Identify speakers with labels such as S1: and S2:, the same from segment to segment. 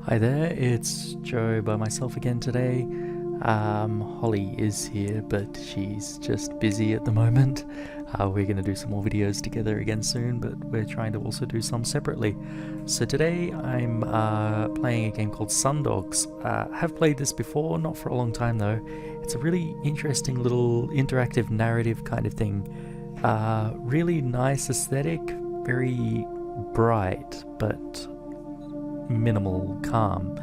S1: Hi there, it's Joe by myself again today. Holly is here, but she's just busy at the moment. We're going to do some more videos together again soon, but we're trying to also do some separately. So today I'm playing a game called Sundogs. I have played this before, not for a long time though. It's a really interesting little interactive narrative kind of thing. Really nice aesthetic, very bright, but minimal calm.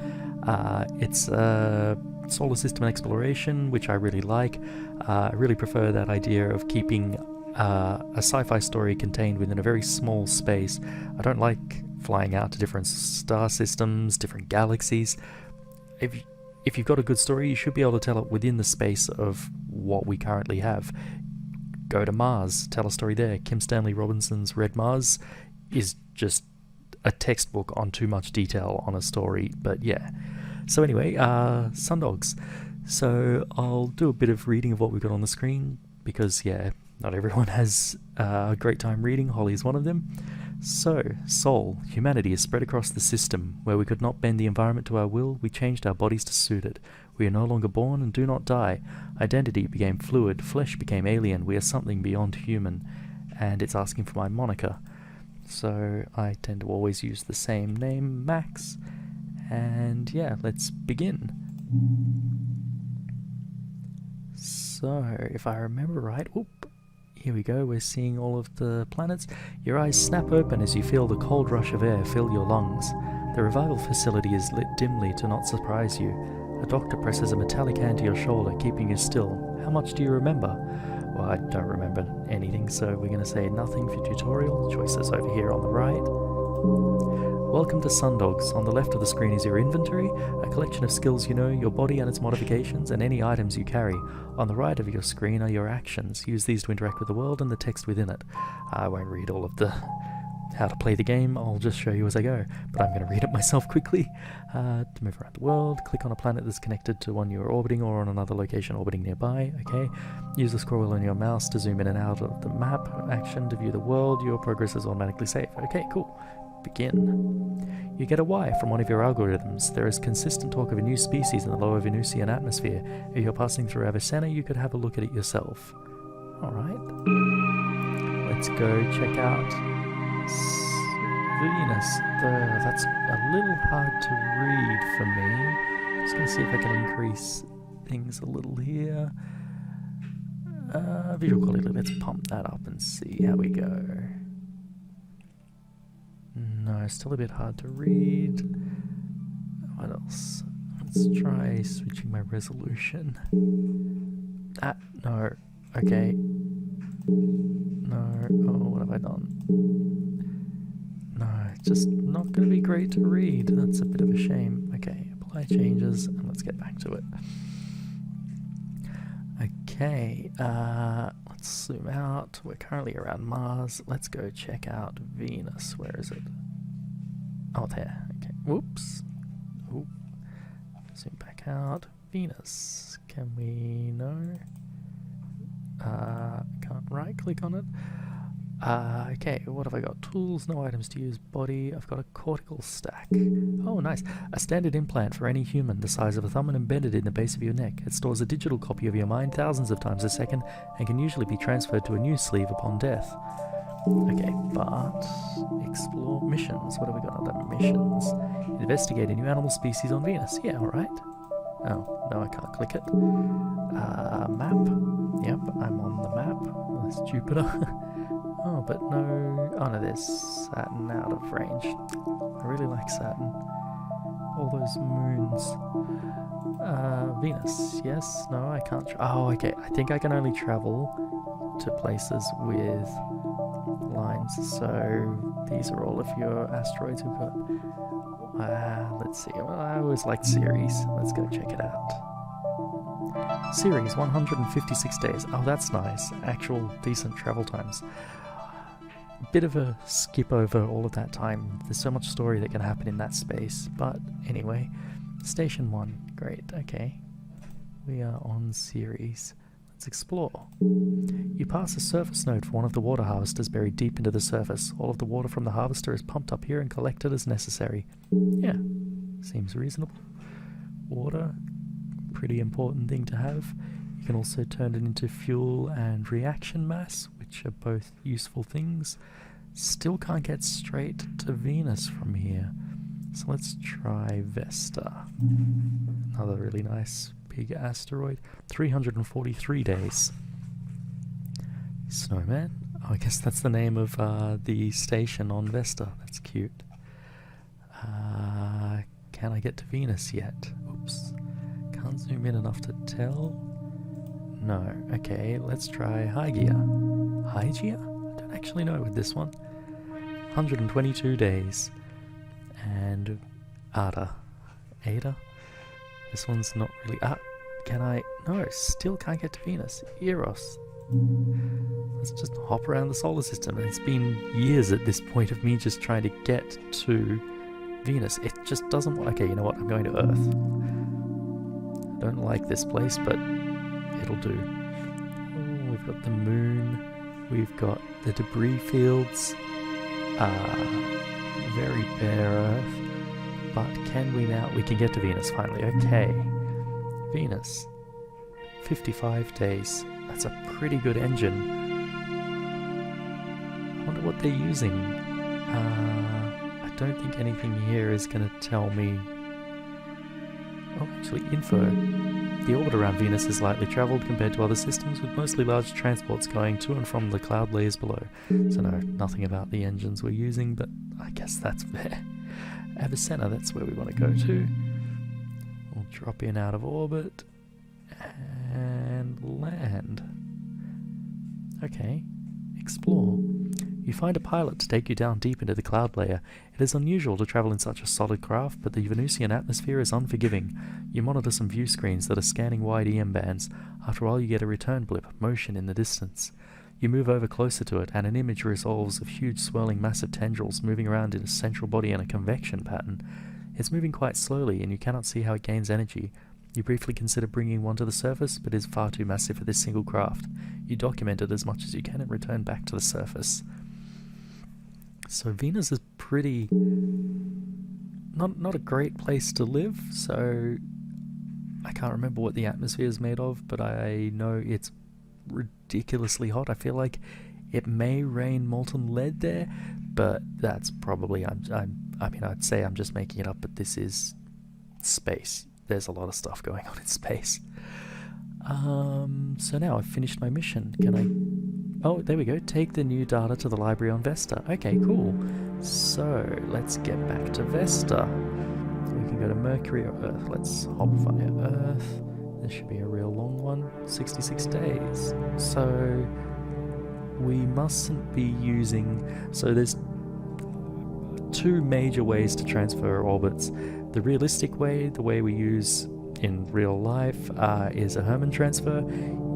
S1: It's a solar system exploration, which I really like. I really prefer that idea of keeping a sci-fi story contained within a very small space. I don't like flying out to different star systems, different galaxies. If you've got a good story, you should be able to tell it within the space of what we currently have. Go to Mars, tell a story there. Kim Stanley Robinson's Red Mars is just a textbook on too much detail on a story, but yeah. So anyway, Sundogs. So I'll do a bit of reading of what we've got on the screen, because yeah, not everyone has a great time reading. Holly is one of them. So, Sol, humanity is spread across the system. Where we could not bend the environment to our will, we changed our bodies to suit it. We are no longer born and do not die. Identity became fluid, flesh became alien, we are something beyond human. And it's asking for my moniker. So I tend to always use the same name, Max. And yeah, let's begin. So, if I remember right, here we go, we're seeing all of the planets. Your eyes snap open as you feel the cold rush of air fill your lungs. The revival facility is lit dimly to not surprise you. A doctor presses a metallic hand to your shoulder, keeping you still. How much do you remember? Well, I don't remember anything, so we're going to say nothing for tutorial. Choices over here on the right. Welcome to Sundogs. On the left of the screen is your inventory, a collection of skills you know, your body and its modifications, and any items you carry. On the right of your screen are your actions. Use these to interact with the world and the text within it. I won't read all of the how to play the game, I'll just show you as I go, but I'm going to read it myself quickly. To move around the world, click on a planet that's connected to one you're orbiting or on another location orbiting nearby. Okay. Use the scroll wheel on your mouse to zoom in and out of the map. Action to view the world. Your progress is automatically saved. Okay, cool. Begin. You get a Y from one of your algorithms. There is consistent talk of a new species in the lower Venusian atmosphere. If you're passing through Avicenna, you could have a look at it yourself. Alright. Let's go check out Venus. That's a little hard to read for me. Just going to see if I can increase things a little here. Visual quality, let's pump that up and see how we go. No, still a bit hard to read. What else? Let's try switching my resolution. No. Okay. No. Oh, what have I done? No, it's just not going to be great to read. That's a bit of a shame. Okay, apply changes, and let's get back to it. Okay, let's zoom out. We're currently around Mars. Let's go check out Venus. Where is it? Oh, there. Okay, whoops. Ooh. Zoom back out. Venus. Can we... No. Can't right-click on it. Okay, what have I got? Tools, no items to use, body. I've got a cortical stack. Oh, nice. A standard implant for any human, the size of a thumb and embedded in the base of your neck. It stores a digital copy of your mind thousands of times a second and can usually be transferred to a new sleeve upon death. Okay, but explore missions. What have we got under missions? Investigate a new animal species on Venus. Yeah, alright. Oh, no, I can't click it. Map. Yep, I'm on the map. Oh, that's Jupiter. Oh, but no... Oh, no, there's Saturn out of range. I really like Saturn. All those moons. Venus. Yes? No, I can't... Oh, okay. I think I can only travel to places with lines. So, these are all of your asteroids we've got. Let's see. Well, I always liked Ceres. Let's go check it out. Ceres, 156 days. Oh, that's nice. Actual decent travel times. Bit of a skip over all of that time. There's so much story that can happen in that space. But anyway, Station 1. Great, okay. We are on Ceres. Let's explore. You pass a surface node for one of the water harvesters buried deep into the surface. All of the water from the harvester is pumped up here and collected as necessary. Yeah, Seems reasonable. Water, pretty important thing to have. You can also turn it into fuel and reaction mass, which are both useful things. Still can't get straight to Venus from here. So let's try Vesta. Another really nice big asteroid. 343 days. Snowman? Oh, I guess that's the name of the station on Vesta. That's cute. Can I get to Venus yet? Oops. Can't zoom in enough to tell. No. Okay, let's try Hygeia. Hygeia? I don't actually know with this one. 122 days. And Ada. Ada? This one's not really... can I... No, still can't get to Venus. Eros. Let's just hop around the solar system. It's been years at this point of me just trying to get to Venus. It just doesn't want... Okay, you know what? I'm going to Earth. I don't like this place, but it'll do. Oh, we've got the moon. We've got the debris fields. Very bare Earth. But can we now... We can get to Venus finally. Okay. Venus. 55 days. That's a pretty good engine. I wonder what they're using. I don't think anything here is going to tell me... Oh, actually, info. The orbit around Venus is lightly travelled compared to other systems, with mostly large transports going to and from the cloud layers below. So no, nothing about the engines we're using, but I guess that's fair. Avicenna, that's where we want to go to. We'll drop in out of orbit and land. Okay, explore. You find a pilot to take you down deep into the cloud layer. It is unusual to travel in such a solid craft, but the Venusian atmosphere is unforgiving. You monitor some view screens that are scanning wide EM bands. After a while you get a return blip, motion in the distance. You move over closer to it, and an image resolves of huge swirling massive tendrils moving around in a central body in a convection pattern. It's moving quite slowly, and you cannot see how it gains energy. You briefly consider bringing one to the surface, but it is far too massive for this single craft. You document it as much as you can and return back to the surface. So Venus is pretty... Not a great place to live, so... I can't remember what the atmosphere is made of, but I know it's ridiculously hot. I feel like it may rain molten lead there, but that's probably... I mean, I'd say I'm just making it up, but this is space. There's a lot of stuff going on in space. So now I've finished my mission. Can I... Oh, there we go. Take the new data to the library on Vesta. Okay, cool. So, let's get back to Vesta. We can go to Mercury or Earth. Let's hop via Earth. This should be a real long one. 66 days. So, we mustn't be using... So there's two major ways to transfer orbits. The realistic way, the way we use in real life, is a Hermann transfer.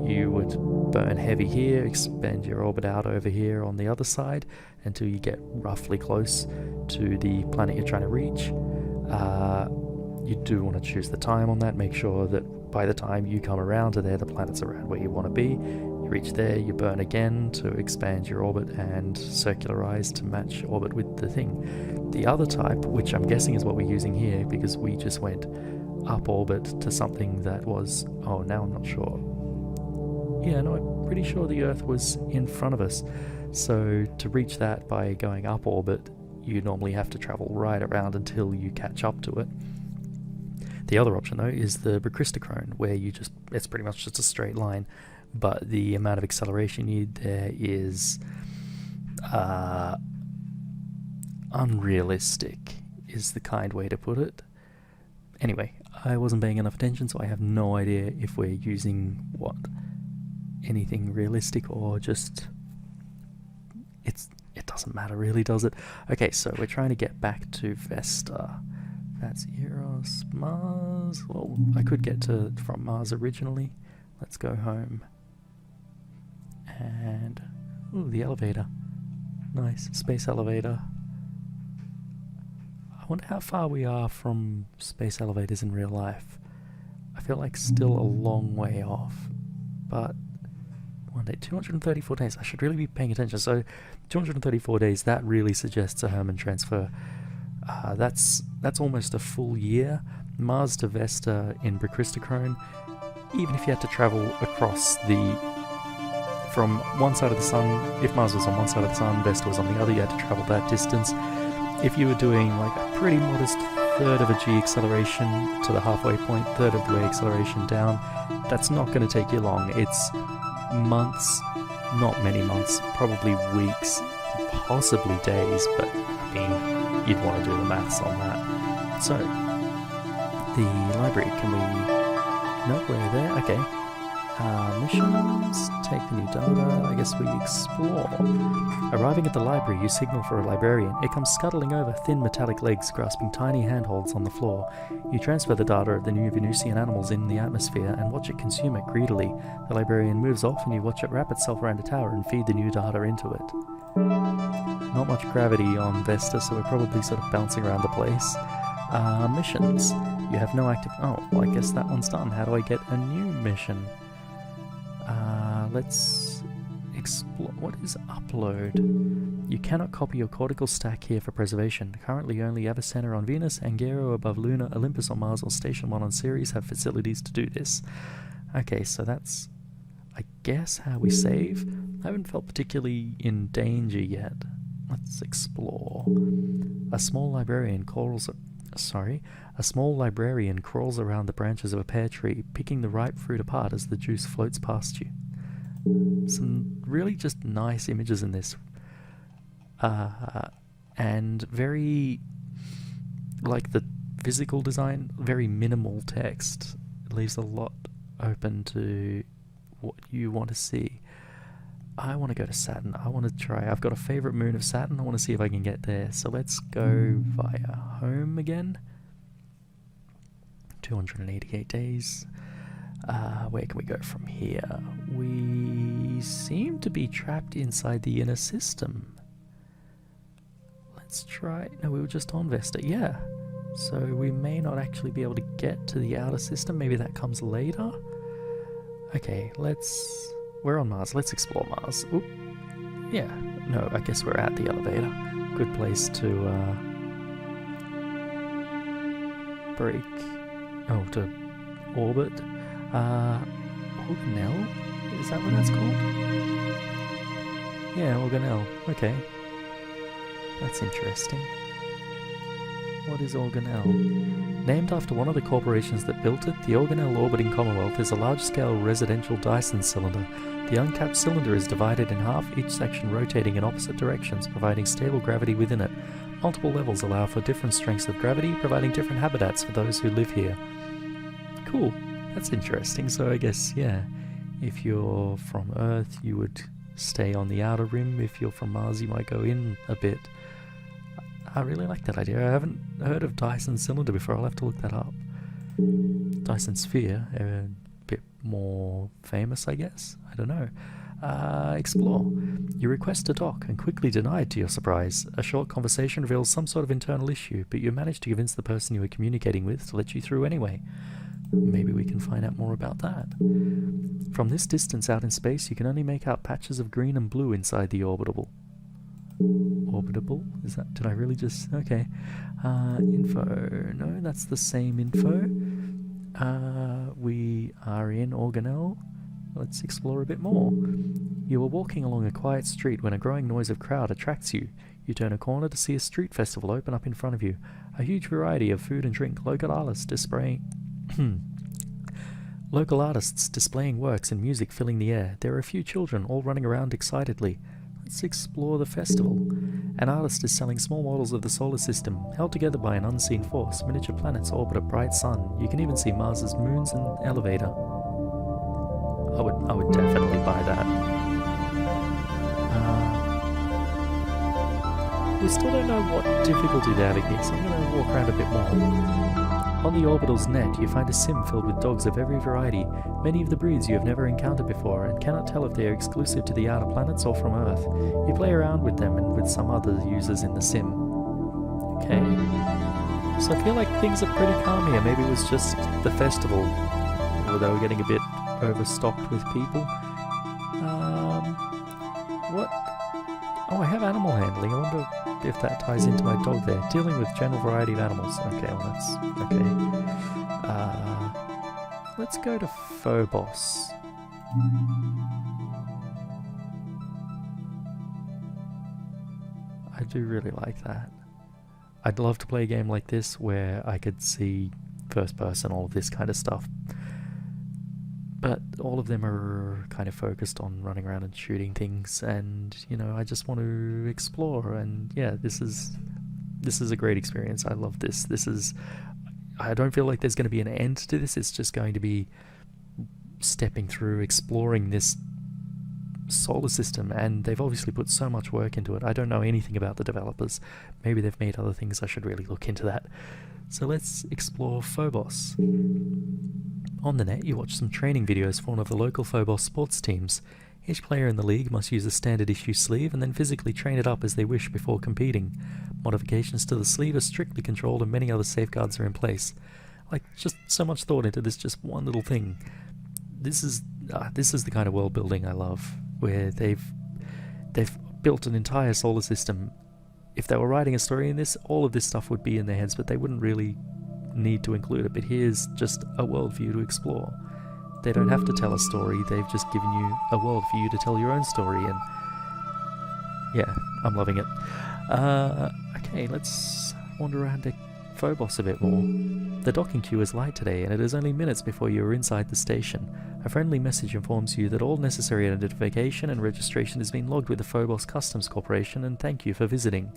S1: You would burn heavy here, expand your orbit out over here on the other side until you get roughly close to the planet you're trying to reach. You do want to choose the time on that, make sure that by the time you come around to there, the planet's around where you want to be. You reach there, you burn again to expand your orbit and circularize to match orbit with the thing. The other type, which I'm guessing is what we're using here, because we just went up orbit to something that was... Oh, now I'm not sure. Yeah, no, I'm pretty sure the Earth was in front of us. So to reach that by going up orbit, you normally have to travel right around until you catch up to it. The other option, though, is the Brachistochrone, where you just... It's pretty much just a straight line, but the amount of acceleration you need there is... unrealistic, is the kind way to put it. Anyway, I wasn't paying enough attention, so I have no idea if we're using what... anything realistic or just... It doesn't matter really, does it? Okay, so we're trying to get back to Vesta. That's Eros, Mars. Well, I could get from Mars originally. Let's go home. And... Ooh, the elevator. Nice, space elevator. I wonder how far we are from space elevators in real life. I feel like still a long way off. But... One day, 234 days. I should really be paying attention. So, 234 days, that really suggests a Hermann transfer. That's almost a full year. Mars to Vesta in Bricristochrone, even if you had to travel across from one side of the sun, if Mars was on one side of the sun, Vesta was on the other, you had to travel that distance. If you were doing like a pretty modest third of a G acceleration to the halfway point, third of the way acceleration down, that's not going to take you long. It's months, not many months, probably weeks, possibly days, but I mean, you'd want to do the maths on that. So, the library, can we... Nope, we're there, okay. Missions, take the new data, I guess we explore. Arriving at the library, you signal for a librarian. It comes scuttling over, thin metallic legs grasping tiny handholds on the floor. You transfer the data of the new Venusian animals in the atmosphere and watch it consume it greedily. The librarian moves off and you watch it wrap itself around a tower and feed the new data into it. Not much gravity on Vesta, so we're probably sort of bouncing around the place. Missions. You have no active... Oh, well, I guess that one's done. How do I get a new mission? Let's explore. What is upload? You cannot copy your cortical stack here for preservation. Currently only Avicenna on Venus, Angero above Luna, Olympus on Mars, or Station 1 on Ceres have facilities to do this. Okay, so that's, I guess, how we save. I haven't felt particularly in danger yet. Let's explore. A small librarian crawls around the branches of a pear tree, picking the ripe fruit apart as the juice floats past you. Some really just nice images in this. And very, like the physical design, very minimal text. It leaves a lot open to what you want to see. I want to go to Saturn. I want to try. I've got a favorite moon of Saturn. I want to see if I can get there. So let's go via home again. 288 days. Where can we go from here? We seem to be trapped inside the inner system. Let's try... No, we were just on Vesta. Yeah. So we may not actually be able to get to the outer system. Maybe that comes later. Okay, let's... We're on Mars. Let's explore Mars. Oop. Yeah. No, I guess we're at the elevator. Good place to break... Oh, to orbit. Organelle? Is that what that's called? Yeah, Organelle. Okay. That's interesting. What is Organelle? Named after one of the corporations that built it, the Organelle Orbiting Commonwealth is a large-scale residential Dyson cylinder. The uncapped cylinder is divided in half, each section rotating in opposite directions, providing stable gravity within it. Multiple levels allow for different strengths of gravity, providing different habitats for those who live here. Cool. That's interesting. So I guess, yeah, if you're from Earth, you would stay on the outer rim. If you're from Mars, you might go in a bit. I really like that idea. I haven't heard of Dyson cylinder before. I'll have to look that up. Dyson sphere, a bit more famous, I guess. I don't know. Explore. You request to dock and quickly denied to your surprise. A short conversation reveals some sort of internal issue, but you manage to convince the person you were communicating with to let you through anyway. Maybe we can find out more about that. From this distance out in space, you can only make out patches of green and blue inside the orbitable. Orbitable? Is that... Did I really just... Okay. Info. No, that's the same info. We are in Organelle. Let's explore a bit more. You are walking along a quiet street when a growing noise of crowd attracts you. You turn a corner to see a street festival open up in front of you. A huge variety of food and drink, local artists displaying works and music filling the air. There are a few children all running around excitedly. Let's explore the festival. An artist is selling small models of the solar system, held together by an unseen force. Miniature planets orbit a bright sun. You can even see Mars's moons and elevator. I would definitely buy that. We still don't know what difficulty they're having here, so I'm going to walk around a bit more. On the orbital's net, you find a sim filled with dogs of every variety, many of the breeds you have never encountered before, and cannot tell if they are exclusive to the outer planets or from Earth. You play around with them and with some other users in the sim. Okay. So I feel like things are pretty calm here. Maybe it was just the festival, where they were getting a bit overstocked with people. What? Oh, I have animal handling. I wonder if that ties into my dog there. Dealing with general variety of animals. Okay, well that's... okay. Let's go to Phobos. I do really like that. I'd love to play a game like this where I could see first person, all of this kind of stuff. But all of them are kind of focused on running around and shooting things, and you know, I just want to explore. And yeah, this is a great experience. I love this. I don't feel like there's going to be an end to this. It's just going to be stepping through, exploring this solar system, and they've obviously put so much work into it. I don't know anything about the developers. Maybe they've made other things. I should really look into that. So let's explore Phobos. On the net, you watch some training videos for one of the local Phobos sports teams. Each player in the league must use a standard issue sleeve and then physically train it up as they wish before competing. Modifications to the sleeve are strictly controlled and many other safeguards are in place. Like, just so much thought into this just one little thing. This is the kind of world building I love, where they've built an entire solar system. If they were writing a story in this, all of this stuff would be in their heads, but they wouldn't really need to include it. But here's just a worldview to explore. They don't have to tell a story, they've just given you a world for you to tell your own story, and yeah, I'm loving it. Okay, let's wander around to Phobos a bit more. The docking queue is light today, and it is only minutes before you are inside the station. A friendly message informs you that all necessary identification and registration has been logged with the Phobos Customs Corporation, and thank you for visiting.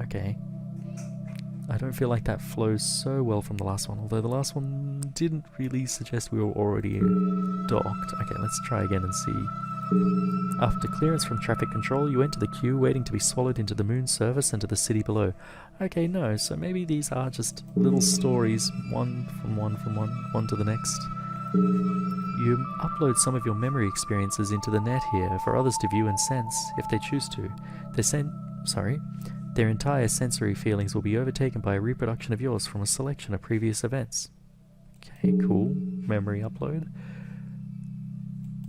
S1: Okay. I don't feel like that flows so well from the last one, although the last one didn't really suggest we were already docked. Okay, let's try again and see. After clearance from traffic control, you enter the queue, waiting to be swallowed into the moon service and to the city below. Okay, no, so maybe these are just little stories, one to the next. You upload some of your memory experiences into the net here for others to view and sense, if they choose to. Their entire sensory feelings will be overtaken by a reproduction of yours from a selection of previous events. Okay, cool. Memory upload.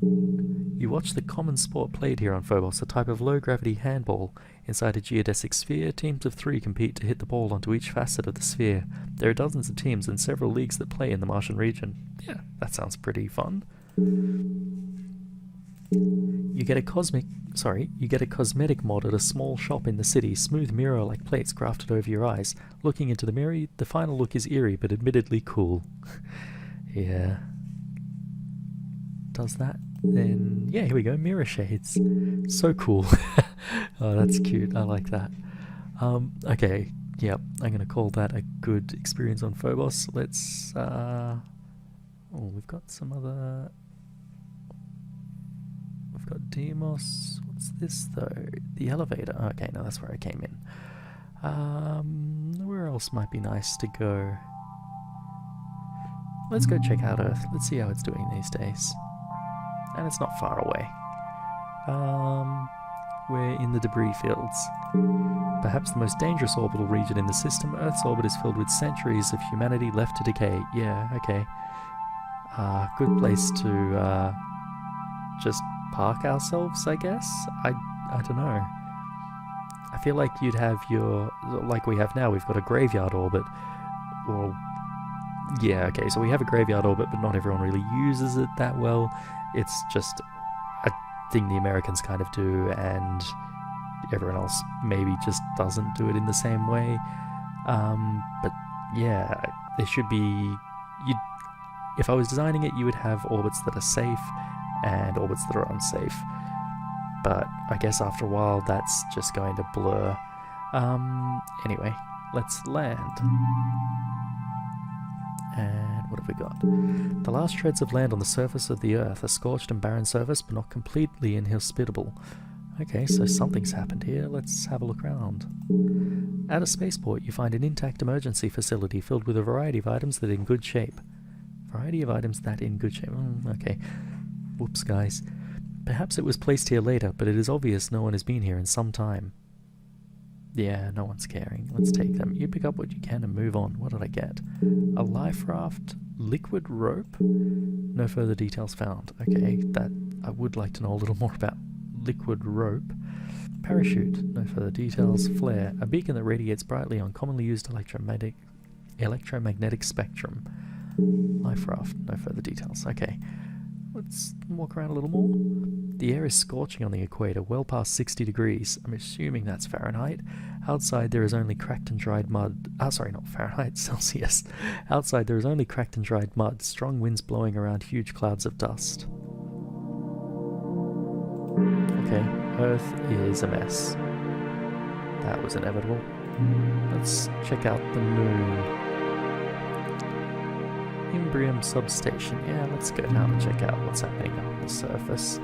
S1: You watch the common sport played here on Phobos, a type of low-gravity handball. Inside a geodesic sphere, teams of 3 compete to hit the ball onto each facet of the sphere. There are dozens of teams and several leagues that play in the Martian region. Yeah, that sounds pretty fun. You get a cosmetic mod at a small shop in the city, smooth mirror-like plates crafted over your eyes. Looking into the mirror, the final look is eerie, but admittedly cool. Yeah. Does that? Then, yeah, here we go, mirror shades. So cool. Oh, that's cute, I like that. Okay, yep, I'm gonna call that a good experience on Phobos. Let's, oh, we've got some other... We've got Deimos. What's this though? The elevator. Okay, no, that's where I came in. Where else might be nice to go? Let's go check out Earth. Let's see how it's doing these days. And it's not far away. We're in the debris fields. Perhaps the most dangerous orbital region in the system, Earth's orbit is filled with centuries of humanity left to decay. Yeah, okay. Good place to just park ourselves, I guess? I don't know. I feel like you'd have your... like we have now, we've got a graveyard orbit. Or... yeah, okay, so we have a graveyard orbit, but not everyone really uses it that well. It's just a thing the Americans kind of do, and everyone else maybe just doesn't do it in the same way. But yeah, there should be... if I was designing it, you would have orbits that are safe and orbits that are unsafe. But I guess after a while that's just going to blur. Anyway, let's land. And what have we got? The last shreds of land on the surface of the Earth, a scorched and barren surface, but not completely inhospitable. Okay, so something's happened here. Let's have a look around. At a spaceport, you find an intact emergency facility filled with a variety of items that are in good shape. Okay. Whoops, guys. Perhaps it was placed here later, but it is obvious no one has been here in some time. Yeah, no one's caring. Let's take them. You pick up what you can and move on. What did I get? A life raft, liquid rope? No further details found. Okay, that I would like to know a little more about liquid rope. Parachute, no further details. Flare, a beacon that radiates brightly on commonly used electromagnetic spectrum. Life raft, no further details. Okay, let's walk around a little more. The air is scorching on the equator, well past 60 degrees. I'm assuming that's Fahrenheit. Outside there is only cracked and dried mud. Sorry, not Fahrenheit, Celsius. Outside there is only cracked and dried mud, strong winds blowing around huge clouds of dust. Okay, Earth is a mess. That was inevitable. Let's check out the moon. Imbrium substation. Yeah, let's go down and check out what's happening on the surface.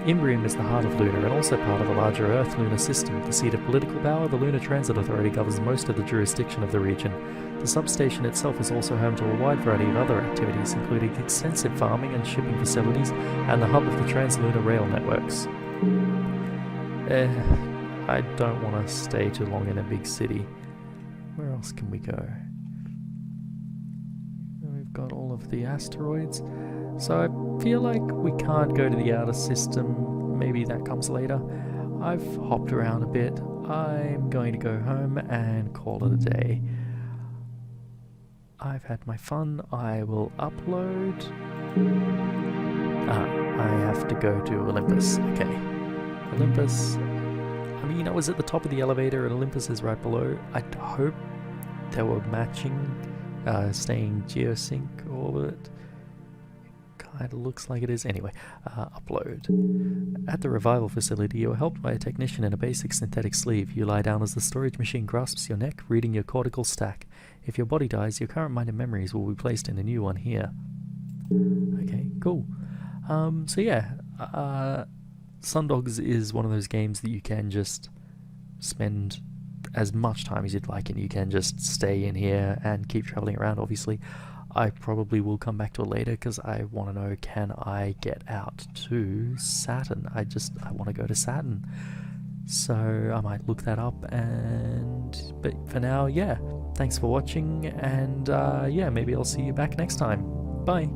S1: Imbrium is the heart of Luna and also part of the larger Earth-Lunar system. The seat of political power, the Lunar Transit Authority governs most of the jurisdiction of the region. The substation itself is also home to a wide variety of other activities, including extensive farming and shipping facilities, and the hub of the Trans-Lunar rail networks. I don't want to stay too long in a big city. Where else can we go? We've got all of the asteroids. So I feel like we can't go to the outer system. Maybe that comes later. I've hopped around a bit. I'm going to go home and call it a day. I've had my fun. I will upload. I have to go to Olympus. Okay. Olympus. I mean, I was at the top of the elevator and Olympus is right below. I'd hope they were matching, staying geosync orbit. Kinda looks like it is. Anyway, upload. At the revival facility, you are helped by a technician in a basic synthetic sleeve. You lie down as the storage machine grasps your neck, reading your cortical stack. If your body dies, your current mind and memories will be placed in a new one here. Okay, cool. So yeah, Sundogs is one of those games that you can just spend as much time as you'd like, and you can just stay in here and keep traveling around. Obviously, I probably will come back to it later because I want to know, can I get out to Saturn? I want to go to Saturn. So I might look that up, but for now, yeah, thanks for watching, and yeah, maybe I'll see you back next time. Bye.